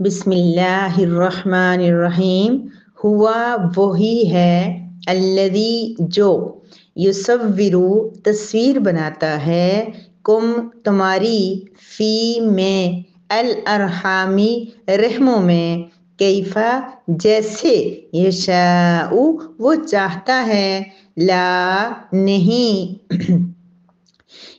بسم اللہ الرحمن الرحیم۔ ہوا وہی ہے، الذی جو، یصورو تصویر بناتا ہے، کم تمہاری، فی میں، الارحامی رحموں میں، کیفا جیسے، یشاء وہ چاہتا ہے، لا نہیں،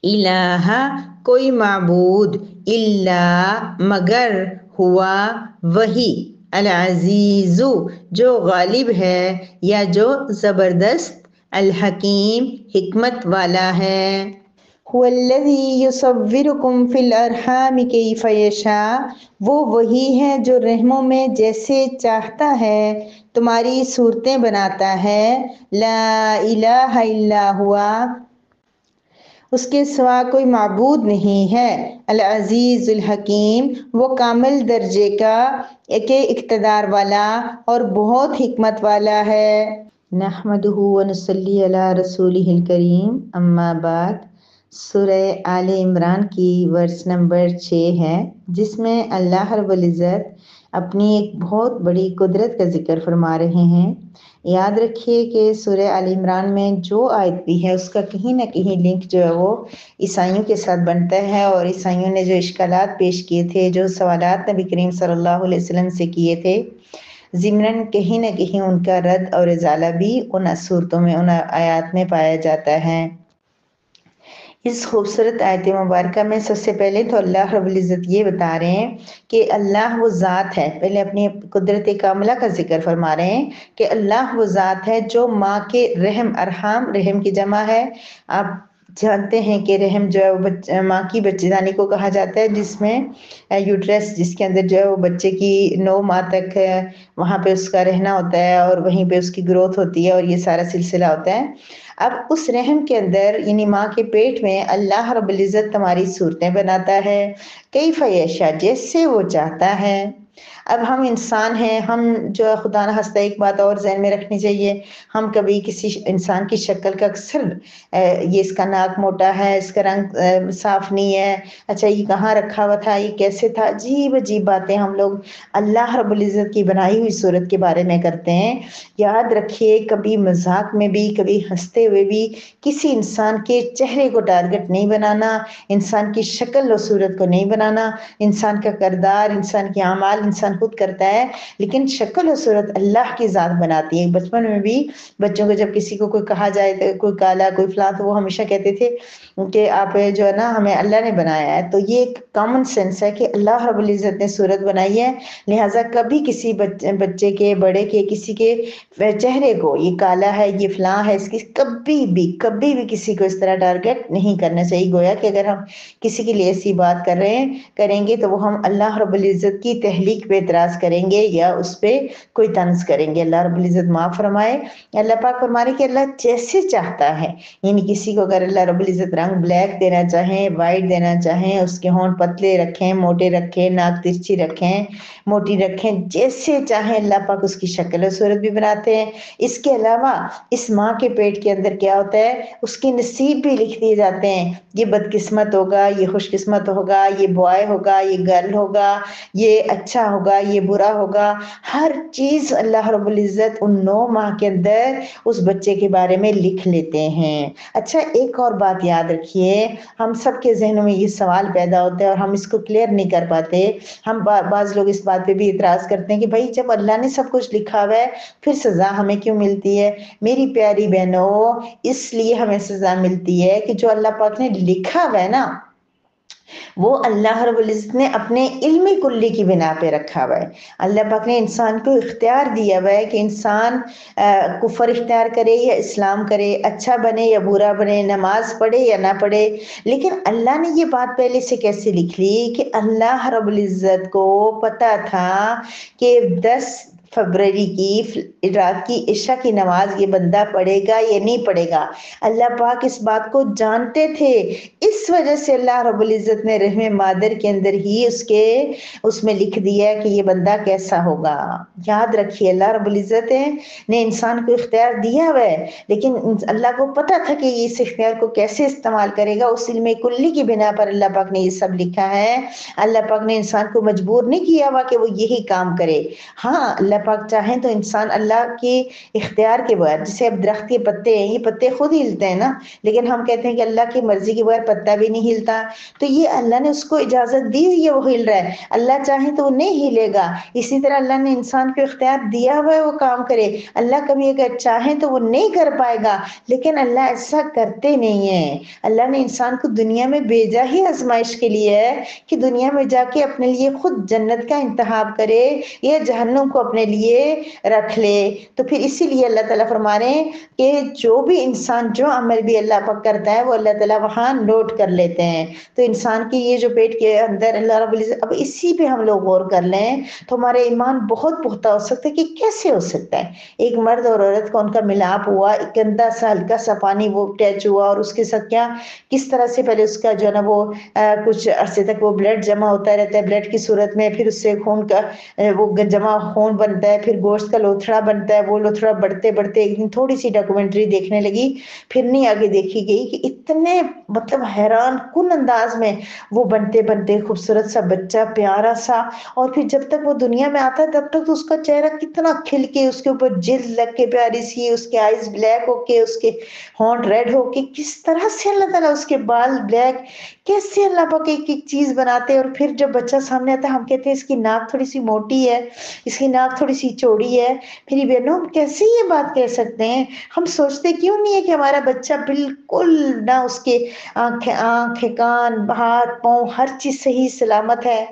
الہ کوئی معبود، الا مگر، ہوا وہی، العزیز جو غالب ہے یا جو زبردست، الحکیم حکمت والا ہے۔ هو الذی یصورکم فی الارحام کیف یشاء وہ وہی ہے جو رحموں میں جیسے چاہتا ہے تمہاری صورتیں بناتا ہے، لا الہ الا ہوا اس کے سوا کوئی معبود نہیں ہے، العزیز الحکیم وہ کامل درجے کا کہ اقتدار والا اور بہت حکمت والا ہے۔ نحمدہ ونصلی علی رسولہ الکریم، اما بعد۔ سورہ آل عمران کی ورس نمبر 6 ہے، جس میں اللہ رب العزت اپنی ایک بہت بڑی قدرت کا ذکر فرما رہے ہیں۔ یاد رکھیے کہ سورہ آل عمران میں جو آیت بھی ہے اس کا کہیں نہ کہیں لنک جو ہے وہ عیسائیوں کے ساتھ بنتا ہے، اور عیسائیوں نے جو اشکالات پیش کیے تھے، جو سوالات نبی کریم صلی اللہ علیہ وسلم سے کیے تھے، ضمناً کہیں نہ کہیں ان کا رد اور ازالہ بھی ان صورتوں میں، ان آیات میں پایا جاتا ہے۔ اس خوبصورت آیت مبارکہ میں سب سے پہلے تو اللہ رب العزت یہ بتا رہے ہیں کہ اللہ وہ ذات ہے، پہلے اپنی قدرت کاملہ کا ذکر فرما رہے ہیں کہ اللہ وہ ذات ہے جو ماں کے رحم، ارحام رحم کی جمع ہے۔ آپ جانتے ہیں کہ رحم جو ہے ماں کی بچے دانی کو کہا جاتا ہے، جس میں یوٹرس، جس کے اندر جو ہے وہ بچے کی 9 ماہ تک وہاں پہ اس کا رہنا ہوتا ہے اور وہیں پہ اس کی گروتھ ہوتی ہے اور یہ سارا سلسلہ ہوتا ہے۔ اب اس رحم کے اندر یعنی ماں کے پیٹ میں اللہ رب العزت تمہاری صورتیں بناتا ہے، کیف یشاء جیسے وہ چاہتا ہے۔ اب ہم انسان ہیں، ہم جو خدا نخواستہ ایک بات اور ذہن میں رکھنی چاہیے، ہم کبھی کسی انسان کی شکل کا اکثر یہ اس کا ناک موٹا ہے، اس کا رنگ صاف نہیں ہے، اچھا یہ کہاں رکھا ہوا تھا، یہ کیسے تھا، عجیب عجیب باتیں ہم لوگ اللہ رب العزت کی بنائی ہوئی صورت کے بارے میں کرتے ہیں۔ یاد رکھیے کبھی مذاق میں بھی، کبھی ہنستے ہوئے بھی کسی انسان کے چہرے کو ٹارگٹ نہیں بنانا، انسان کی شکل و صورت کو نہیں بنانا، انسان کا کردار، انسان کے اعمال انسان خود کرتا ہے، لیکن شکل و صورت اللہ کی ذات بناتی ہے۔ بچپن میں بھی بچوں کو جب کسی کو کوئی کہا جائے، کوئی کالا کوئی فلاں، تو وہ ہمیشہ کہتے تھے کہ آپ جو ہے نا ہمیں اللہ نے بنایا ہے۔ تو یہ ایک کامن سینس ہے کہ اللہ رب العزت نے صورت بنائی ہے، لہٰذا کبھی کسی بچے کے، بڑے کے، کسی کے چہرے کو یہ کالا ہے، یہ فلاں ہے، اس کی کبھی بھی کسی کو اس طرح ٹارگٹ نہیں کرنا چاہیے۔ گویا کہ اگر ہم کسی کے لیے ایسی بات کریں گے تو وہ ہم اللہ رب العزت کی تخلیق پہ اعتراض کریں گے یا اس پہ کوئی طنز کریں گے۔ اللہ رب العزت معاف فرمائے۔ اللہ پاک فرما رہے کہ اللہ جیسے چاہتا ہے، یعنی کسی کو اگر اللہ رب العزت رنگ بلیک دینا چاہیں، وائٹ دینا چاہیں، اس کے ہونٹ پتلے رکھیں، موٹے رکھیں، ناک ترچھی رکھیں، موٹی رکھیں، جیسے چاہیں اللہ پاک اس کی شکل و صورت بھی بناتے ہیں۔ اس کے علاوہ اس ماں کے پیٹ کے اندر کیا ہوتا ہے، اس کے نصیب بھی لکھ دیے جاتے ہیں، یہ بدقسمت ہوگا، یہ خوش قسمت ہوگا، یہ بوائے ہوگا، یہ گرل ہوگا، یہ اچھا ہوگا، یہ برا ہوگا، ہر چیز اللہ رب العزت ان 9 ماہ کے اندر اس بچے کے بارے میں لکھ لیتے ہیں۔ اچھا ایک اور بات یاد رکھیے، ہم سب کے ذہنوں میں یہ سوال پیدا ہوتا ہے اور ہم اس کو کلیئر نہیں کر پاتے۔ ہم بعض لوگ اس بات پہ بھی اعتراض کرتے ہیں کہ بھائی جب اللہ نے سب کچھ لکھا ہوا ہے پھر سزا ہمیں کیوں ملتی ہے؟ میری پیاری بہنوں، اس لیے ہمیں سزا ملتی ہے کہ جو اللہ پاک نے لکھا ہوا ہے نا، وہ اللہ رب العزت نے اپنے علم کلی کی بنا پہ رکھا ہوا ہے۔ اللہ پاک نے انسان کو اختیار دیا ہوا ہے کہ انسان کفر اختیار کرے یا اسلام کرے، اچھا بنے یا برا بنے، نماز پڑھے یا نہ پڑھے، لیکن اللہ نے یہ بات پہلے سے کیسے لکھ لی کہ اللہ رب العزت کو پتا تھا کہ 10 فبرवरी की रात की इशा की नमाज ये बंदा पढ़ेगा या नहीं पढ़ेगा, अल्लाह पाक इस बात को जानते थे। इस वजह से अल्लाह रब्बुल इज़्ज़त ने रहम मादर के अंदर ही उसमें लिख दिया कि ये बंदा कैसा होगा। याद रखिए, अल्लाह रब्बुल इज़्ज़त ने इंसान को इख्तियार दिया हुआ है, लेकिन अल्लाह को पता था कि ये इस इख्तियार को कैसे इस्तेमाल करेगा। उस इल्म कुल्ली की बिना पर अल्लाह पाक ने ये सब लिखा है। अल्लाह पाक ने इंसान को मजबूर नहीं किया हुआ कि वो यही काम करे। हाँ, अल्लाह पाक चाहें तो इंसान अल्लाह के इख्तियार के बगैर, जैसे अब दरख्त के पत्ते हैं, ये पत्ते खुद हिलते हैं ना, लेकिन हम कहते हैं कि अल्लाह की मर्जी के बगैर पत्ता भी नहीं हिलता। तो ये अल्लाह ने उसको इजाजत दी हुई है, वो हिल रहा है। अल्लाह चाहे तो वो नहीं हिलेगा। इसी तरह अल्लाह ने इंसान को इख्तियार दिया हुआ है वो काम करे। अल्लाह कभी अगर चाहे तो वो नहीं कर पाएगा, लेकिन अल्लाह ऐसा करते नहीं है। अल्लाह ने इंसान को दुनिया में भेजा ही आजमाइश के लिए है कि दुनिया में जाके अपने लिए खुद जन्नत का इंतखाब करे या जहन्नुम को अपने लिए रख ले। तो फिर इसीलिए अल्लाह ताला फरमा रहे हैं कि जो भी इंसान जो अमल भी अल्लाह पाक करता है वो अल्लाह ताला वहाँ नोट कर लेते हैं। तो इंसान की ये जो पेट के अंदर अल्लाह रब्बुल इज़्ज़त, अब इसी पे हम लोग गौर कर लें तो हमारे ईमान बहुत पुख्ता हो सकता है कि कैसे हो सकता है एक मर्द और औरत का उनका मिलाप हुआ, एक गंदा सा हल्का सा पानी वो अटैच हुआ और उसके साथ क्या किस तरह से पहले उसका जो है ना वो कुछ अरसे तक वो ब्लड जमा होता रहता है ब्लड की सूरत में, फिर उससे खून का वो जमा खून बनता है, फिर गोश्त का लोथड़ा बनता है। वो लोथड़ा बढ़ते बढ़ते एक दिन थोड़ी सी डॉक्यूमेंट्री देखने लगी, फिर नहीं आगे देखी गई कि इतने मतलब हैरान कुन अंदाज में वो बनते बनते खूबसूरत सा बच्चा प्यारा सा, और फिर जब तक वो दुनिया में आता है तब तक तो उसका चेहरा कितना खिल के, उसके ऊपर जिल्द लग के प्यारी सी, उसके आईज ब्लैक होके, उसके होंठ रेड होके, किस तरह से अल्लाह ताला उसके बाल ब्लैक, कैसे अल्लाह पाक एक एक चीज बनाते हैं। और फिर जब बच्चा सामने आता है हम कहते हैं इसकी नाक थोड़ी सी मोटी है, इसकी नाक थोड़ी सी चौड़ी है। फिर बहनों हम कैसे ये बात कह सकते हैं? हम सोचते क्यों नहीं है कि हमारा बच्चा बिल्कुल ना उसके आंखें कान हाथ पाँव हर चीज सही सलामत है।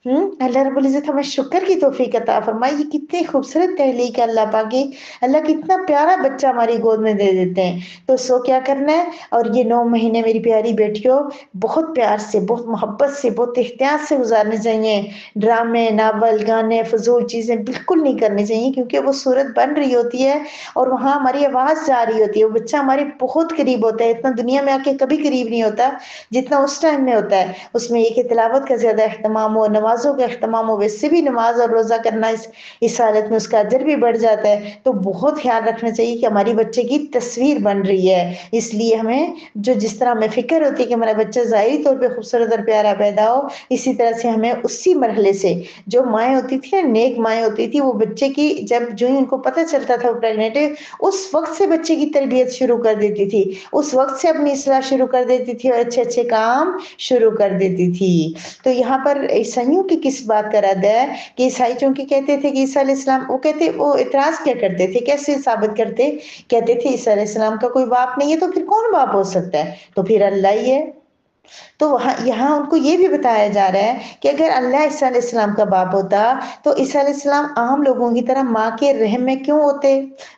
अल्लाह रब्बुल इज़्ज़त हमें शुक्र की तौफीक अता फरमाए। ये कितनी खूबसूरत तहलीक है अल्लाह पाक की। अल्लाह कितना प्यारा बच्चा हमारी गोद में दे देते हैं। तो सो क्या करना है, और ये 9 महीने मेरी प्यारी बेटियों बहुत प्यार से, बहुत मोहब्बत से, बहुत एहतियात से गुजारने चाहिए। ड्रामे, नावल, गाने, फजूल चीजें बिल्कुल नहीं करनी चाहिए, क्योंकि वो सूरत बन रही होती है और वहाँ हमारी आवाज जा रही होती है। वो बच्चा हमारे बहुत करीब होता है, इतना दुनिया में आके कभी करीब नहीं होता जितना उस टाइम में होता है। उसमें एक तिलावत का ज्यादा अहतमाम हो, नमाजों का अहतमाम हो। वैसे भी नमाज और रोजा करना इस हालत में उसका अजर भी बढ़ जाता है। तो बहुत ख्याल रखना चाहिए कि हमारी बच्चे की तस्वीर बन रही है। इसलिए हमें जो जिस तरह हमें फिक्र होती है कि हमारा बच्चा ज़ाहिरी तौर पे खूबसूरत और प्यारा पैदा हो, इसी तरह से हमें उसी मरहले से जो माएँ होती थी ना, नेक माएँ होती थी, वो बच्चे की जब जो ही उनको पता चलता था वो प्रेग्नेंट है, उस वक्त से बच्चे की तरबियत शुरू कर देती थी, उस वक्त से अपनी इस्लाह शुरू कर देती थी और अच्छे अच्छे काम शुरू कर देती थी। तो यहाँ पर ईसाइयों की किस बात का रद्द है कि ईसाई चूंकि कहते थे कि ईसा अलैहिस्सलाम, वो कहते वो इतराज क्या करते थे, कैसे साबित करते, कहते थे ईसा अलैहिस्सलाम का कोई बाप नहीं है, तो फिर कौन बाप हो सकता है? तो फिर अल्लाह ही है। तो वहाँ यहाँ उनको ये भी बताया जा रहा है कि अगर अल्लाह ईसा अलैहिस्सलाम का बाप होता तो ईसा अलैहिस्सलाम आम लोगों की तरह माँ के रहम में क्यों होते?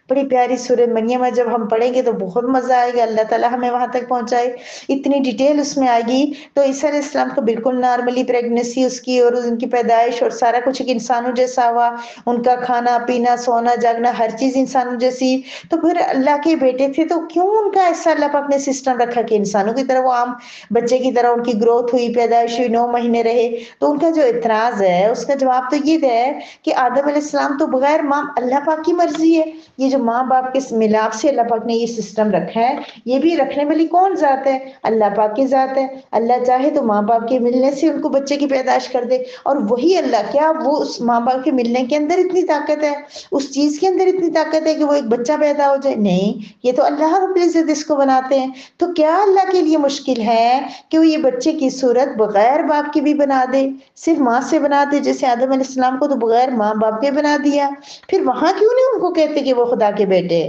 बड़ी प्यारी सूरह मरियम है, जब हम पढ़ेंगे तो बहुत मजा आएगा। अल्लाह ताला हमें वहां तक पहुंचाए, इतनी डिटेल उसमें आएगी। तो ईसा अलैहिस्सलाम को बिल्कुल नॉर्मली प्रेगनेंसी उसकी और उनकी पैदाइश और सारा कुछ एक इंसानों जैसा हुआ, उनका खाना पीना सोना जागना हर चीज इंसानों जैसी। तो फिर अल्लाह के बेटे थे तो क्यों उनका ऐसा अल्लाह पाक ने सिस्टम रखा कि इंसानों की तरह वो आम बच्चे की तरह उनकी ग्रोथ हुई, पैदाइश हुई, 9 महीने रहे? तो उनका जो इतराज है उसका जवाब तो ये है कि आदम अलैहिस्सलाम तो बगैर माँ, अल्लाह पाक की मर्जी है। ये जो माँ बाप के मिलाप से अल्लाह पाक ने ये सिस्टम रखा है, ये भी रखने वाली कौन जात है? अल्लाह पाक की जात है। अल्लाह चाहे तो माँ बाप के मिलने से उनको बच्चे की पैदाइश कर दे, और वही अल्लाह, क्या वो उस माँ बाप के मिलने के अंदर इतनी ताकत है, उस चीज के अंदर इतनी ताकत है कि वो एक बच्चा पैदा हो जाए? नहीं, ये तो अल्लाह रब्बुल इज्जत इसको बनाते हैं। तो क्या अल्लाह के लिए मुश्किल है कि वो ये बच्चे की सूरत बगैर बाप की भी बना दे, सिर्फ माँ से बना दे? जैसे आदम अलैहिस्सलाम को तो बगैर माँ बाप के बना दिया, फिर वहां क्यों नहीं उनको कहते कि वो खुदा के बेटे?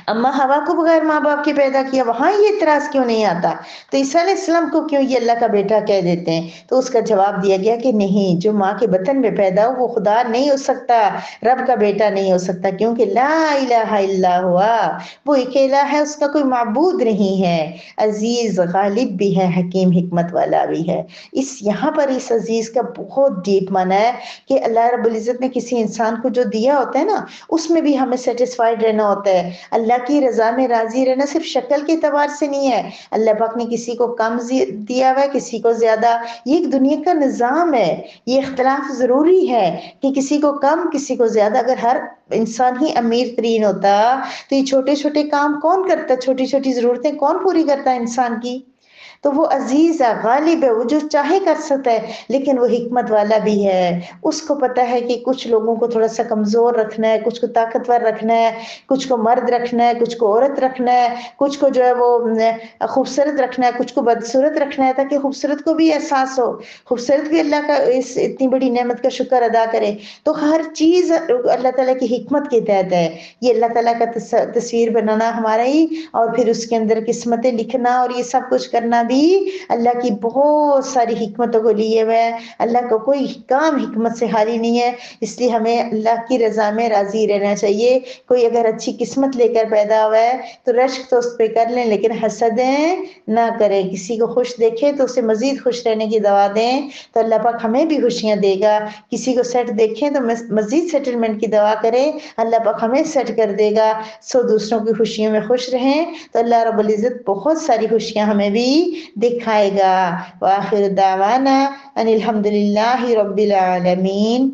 अम्मा हवा को बगैर माँ बाप के पैदा किया, वहां ये इतराज क्यों नहीं आता? तो ईसा अलैहिस्सलाम को क्यों ये अल्लाह का बेटा कह देते हैं? तो उसका जवाब दिया गया कि नहीं, जो माँ के बतन में पैदा हो वो खुदा नहीं हो सकता, रब का बेटा नहीं हो सकता, क्योंकि ला इलाहा इल्ला हुआ, वो अकेला है, उसका कोई माबूद नहीं है, अजीज गालिब भी है, हकीम हिकमत वाला भी है। इस यहाँ पर इस अजीज का बहुत डीप माना है कि अल्लाह रब्बुल इज्जत ने किसी इंसान को जो दिया होता है ना, उसमें भी हमें सेटिस्फाइड रहना होता है। अल्लाह की रजा में राजी रहना सिर्फ शक्ल के एतबार से नहीं है। अल्लाह पाक ने किसी को कम दिया हुआ है, किसी को ज्यादा, ये एक दुनिया का निजाम है। ये इख्तलाफ जरूरी है कि किसी को कम किसी को ज्यादा। अगर हर इंसान ही अमीर तरीन होता तो ये छोटे छोटे काम कौन करता, छोटी छोटी जरूरतें कौन पूरी करता इंसान की? तो वो अजीज है, गालिब है, वो जो चाहे कर सकता है, लेकिन वो हिकमत वाला भी है। उसको पता है कि कुछ लोगों को थोड़ा सा कमजोर रखना है, कुछ को ताकतवर रखना है, कुछ को मर्द रखना है, कुछ को औरत रखना है, कुछ को जो है वो खूबसूरत रखना है, कुछ को बदसूरत रखना है, ताकि खूबसूरत को भी एहसास हो, खूबसूरत भी अल्लाह का इस इतनी बड़ी नेमत का शुक्र अदा करे। तो हर चीज अल्लाह ताला की हिकमत के तहत है। ये अल्लाह ताला का तस्वीर बनाना हमारा ही, और फिर उसके अंदर किस्मतें लिखना और ये सब कुछ करना भी अल्लाह की बहुत सारी हिकमतों को लिए हुए है। अल्लाह का कोई काम हिकमत से हारी नहीं है। इसलिए हमें अल्लाह की रजा में राजी रहना चाहिए। कोई अगर अच्छी किस्मत लेकर पैदा हुआ है तो रश्क तो उस पर कर लें, लेकिन हसदें ना करें। किसी को खुश देखे तो उसे मजीद खुश रहने की दवा दें, तो अल्लाह पाक हमें भी खुशियां देगा। किसी को सेट देखें तो मजीद सेटलमेंट की दवा करें, अल्लाह पाक हमें सेट कर देगा। सो दूसरों की खुशियों में खुश रहें तो अल्लाह रब्बुल इज्जत बहुत सारी खुशियां हमें भी दिखाएगा। वाखिर दावाना अनिल हम्दुलिल्लाहि रब्बिल आलमीन।